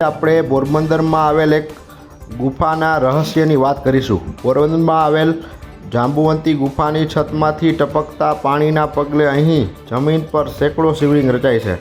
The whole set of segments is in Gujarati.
આપણે પોરબંદરમાં આવેલ એક ગુફાના રહસ્યની વાત કરીશું। પોરબંદરમાં આવેલ જાંબુવંતી ગુફાની છતમાંથી ટપકતા પાણીના પગલે અહીં જમીન પર સેંકડો શિવલિંગ રચાય છે।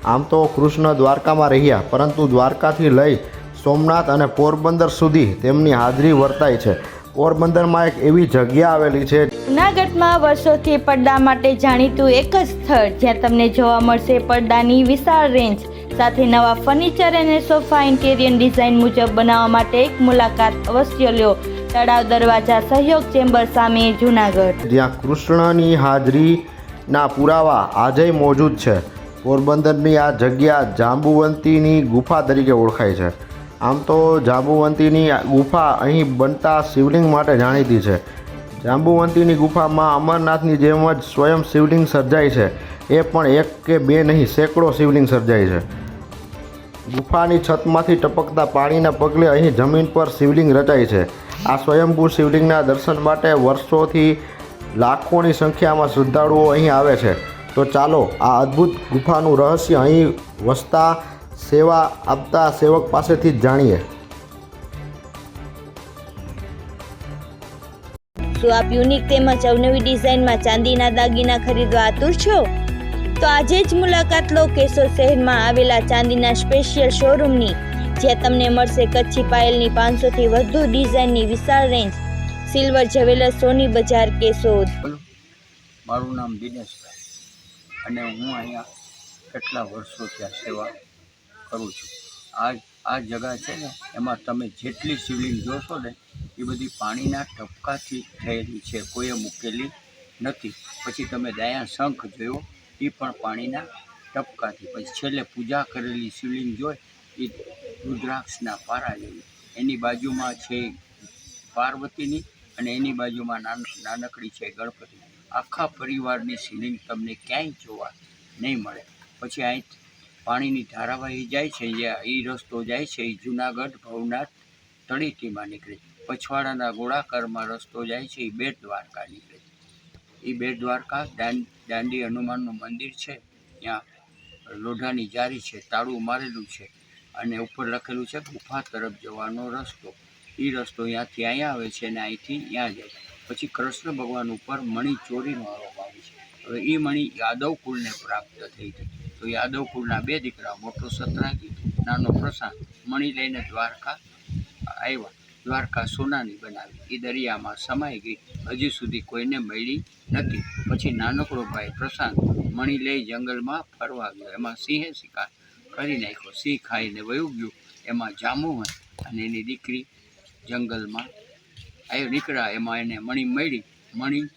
આમ તો કૃષ્ણ દ્વારકામાં રહ્યા, પરંતુ દ્વારકાથી લઈ સોમનાથ અને પોરબંદર સુધી તેમની હાજરી વર્તાય છે। પોરબંદરમાં એક એવી જગ્યા આવેલી છે જૂનાગઢમાં વર્ષોથી પડદા માટે જાણીતું એક જ સ્થળ, જ્યાં તમને જોવા મળશે પડદાની વિશાળ રેન્જ સાથે નવા ફર્નિચર અને સોફા ઇન્ટેરિયર ડિઝાઇન મુજબ બનાવવા માટે એક મુલાકાત અવશ્ય લ્યો। તળાવ દરવાજા સહયોગ ચેમ્બર સામે જૂનાગઢ, જ્યાં કૃષ્ણની હાજરીના પુરાવા આજેય મોજૂદ છે। પોરબંદરની આ જગ્યા જાંબુવંતીની ગુફા તરીકે ઓળખાય છે। આમ તો જાંબુવંતીની ગુફા અહીં બનતા શિવલિંગ માટે જાણીતી છે। જાંબુવંતીની ગુફામાં અમરનાથની જેમ જ સ્વયં શિવલિંગ સર્જાય છે। એ પણ એક કે બે નહીં, સેંકડો શિવલિંગ સર્જાય છે। ગુફાની છતમાંથી ટપકતા પાણીના પગલે અહીં જમીન પર શિવલિંગ રચાય છે। આ સ્વયંભૂ શિવલિંગના દર્શન માટે વર્ષોથી લાખોની સંખ્યામાં શ્રદ્ધાળુઓ અહીં આવે છે। તો ચાલો આ અદ્ભુત ગુફાનું રહસ્ય અહીં વસતા સેવા આપતા સેવક પાસેથી જ જાણીએ। શું આપ યુનિક તેમજ અવનવી ડિઝાઇનમાં ચાંદીના દાગીના ખરીદવા આતુર છો? તો આજે જ મુલાકાત લો કેશોદ શહેરમાં આવેલા ચાંદીના સ્પેશિયલ શોરૂમની, જ્યાં તમને મળશે કચ્છી પાયલની 500 થી વધુ ડિઝાઇનની વિશાળ રેન્જ। સિલ્વર જ્વેલર્સ, સોની બજાર, કેશોદ। મારું નામ દિનેશભાઈ અને હું અહીંયા કેટલા વર્ષોથી આ સેવા કરું છું। આ જગા છે ને, એમાં તમે જેટલી શિવલિંગ જોશો ને એ બધી પાણીના ટપકાથી થયેલી છે, કોઈએ મૂકેલી નથી। પછી તમે દયા શંખ જોયો, એ પણ પાણીના ટપકાથી। પછી છેલ્લે પૂજા કરેલી શિવલિંગ જોઈ, એ રુદ્રાક્ષના પારા જેવી। એની બાજુમાં છે પાર્વતીની અને એની બાજુમાં નાનકડી છે ગણપતિ। આખા પરિવારની શિવલિંગ તમને ક્યાંય જોવા નહીં મળે। પછી અહીં પાણીની ધારાવાહી જાય છે, એ રસ્તો જાય છે, એ જૂનાગઢ ભવનાથ તળેટીમાં નીકળે। પછવાડાના ગોળાકારમાં રસ્તો જાય છે, એ બેટ દ્વારકા નીકળે। એ બેટ દ્વારકા દાંડી હનુમાનનું મંદિર છે, ત્યાં લોઢાની જારી છે, તાળું મારેલું છે અને ઉપર લખેલું છે ગુફા તરફ જવાનો રસ્તો। એ રસ્તો અહીંયાથી અહીંયા આવે છે અને અહીંથી ત્યાં જાય। પછી કૃષ્ણ ભગવાન ઉપર મણી ચોરીનો આરોપ આવે છે। હવે એ મણી યાદવ કુળને પ્રાપ્ત થઈ હતી। તો યાદવ કુળના બે દીકરા, મોટો સતરાજી, નાનો પ્રશાંત, મણી લઈને દ્વારકા આવ્યા। દ્વારકા સોનાની બનાવી, એ દરિયામાં સમાઈ ગઈ, હજી સુધી કોઈને મળી નથી। પછી નાનકડો ભાઈ પ્રશાંત મણી લઈ જંગલમાં ફરવા ગયો, એમાં સિંહે શિકાર કરી નાખ્યો, સિંહ ખાઈને વયું ગયું। એમાં જાંબુવંત અને એની દીકરી જંગલમાં નીકળ્યા, એમાં એને મણી મળી, મણી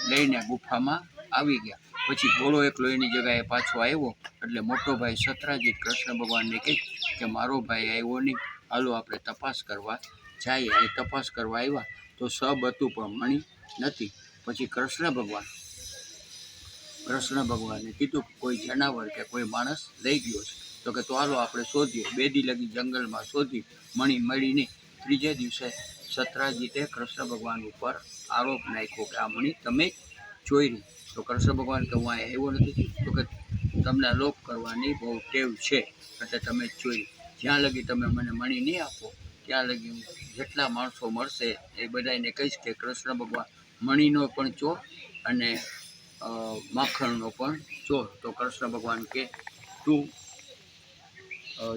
લઈને ગુફામાં આવી ગયા। પછી ઘોડો એકલો એની જગ્યાએ પાછો આવ્યો, એટલે મોટો ભાઈ સતરાજી કૃષ્ણ ભગવાનને કહે કે મારો ભાઈ આવ્યો નહીં, હાલો આપણે તપાસ કરવા જઈએ। અને તપાસ કરવા આવ્યા તો સબ હતું પણ મણી નથી। પછી કૃષ્ણ ભગવાને કીધું કે કોઈ જનાવર કે કોઈ માણસ લઈ ગયો છે। તો કે તો હાલો આપણે શોધીએ। બે દી લગી જંગલમાં શોધી, મણી મળી નહીં। ત્રીજે દિવસે સતરાજીતે કૃષ્ણ ભગવાન ઉપર આરોપ નાખ્યો કે આ મણી તમે ચોરી। તો કૃષ્ણ ભગવાન કે હું અહીંયા આવ્યો નથી, તો કે તમને લોપ કરવાની બહુ ટેવ છે, એટલે તમે ચોરી। જ્યાં લગી તમે મને મણી નહીં આપો, ત્યાં લગી હું જેટલા માણસો મળશે એ બધાને કહીશ કે કૃષ્ણ ભગવાન મણીનો પણ ચોર અને માખણનો પણ ચોર। તો કૃષ્ણ ભગવાન કે તું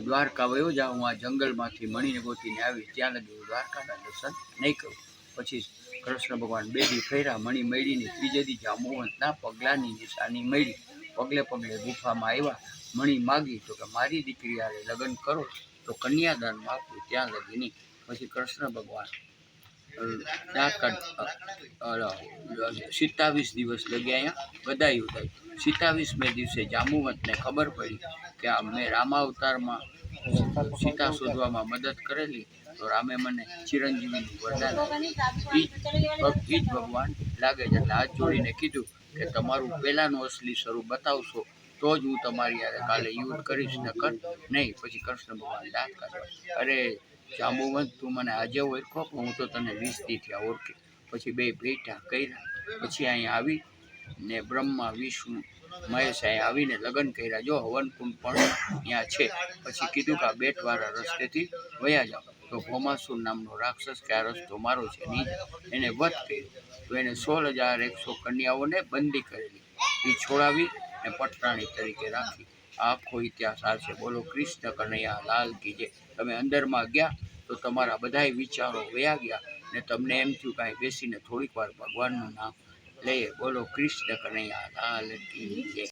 દ્વારકા વયો જા, હું આ જંગલમાંથી મણીને ગોતીને આવી, ત્યાં લગી હું દ્વારકાના દર્શન નહીં કરું। પછી કૃષ્ણ ભગવાન બે દી ફર્યા, મણી મળી નહીં। ત્રીજે દી જાંબુવંતના પગલાંની નિશાની મળી, પગલે પગલે ગુફામાં આવ્યા, મણી માગી, તો કે મારી દીકરી હારે લગ્ન કરો તો કન્યાદાનમાં આપું, ત્યાં લગી નહીં। પછી કૃષ્ણ ભગવાન 27 દિવસ લગી અહીંયા ગદાયું થઈ। 27મે દિવસે જાંબુવંતને ખબર પડી કે આ મેં રામાવતારમાં સીતા શોધવામાં મદદ કરેલી, તો રામે મને ચિરંજીવીનું વરદાન આપ્યું। એ જ ભગવાન લાગે છે, એટલે હાથ જોડીને કીધું કે તમારું પહેલાંનું અસલી સ્વરૂપ બતાવશો તો જ હું તમારી યારે કાલે યુદ્ધ કરીશ, નકર નહીં। પછી કૃષ્ણ ભગવાન દાંત કાઢવા, અરે જાંબુવંત તું મને આજે ઓળખો, પણ હું તો તને 20 દી થયા ઓળખી। પછી બે ભેટા કર્યા, પછી અહીંયા આવી ને બ્રહ્મા વિષ્ણુ મહેશ અહીંયા આવીને લગ્ન કર્યા. જો હવનકુંડ પણ ત્યાં છે. પછી કીધું કે આ બેટવાળા રસ્તેથી વયા જાઓ. તો ભોમાસુર નામનો રાક્ષસ કે આ રસ્તો મારો છે નહીં, એને વધ કર્યો. તો એને 16,100 કન્યાઓને બંદી કરેલી. એ છોડાવી ને પટરાણી તરીકે રાખી. આ આખો ઇતિહાસ આ છે. બોલો કૃષ્ણ કનૈયા લાલ કી જય. તમે અંદરમાં ગયા તો તમારા બધાય વિચારો વયા ગયા ને તમને એમ થયું કાંઈ બેસીને થોડીક વાર ભગવાનનું નામ લઈએ. બોલો કૃષ્ણ કનૈયા લાલ કી જય.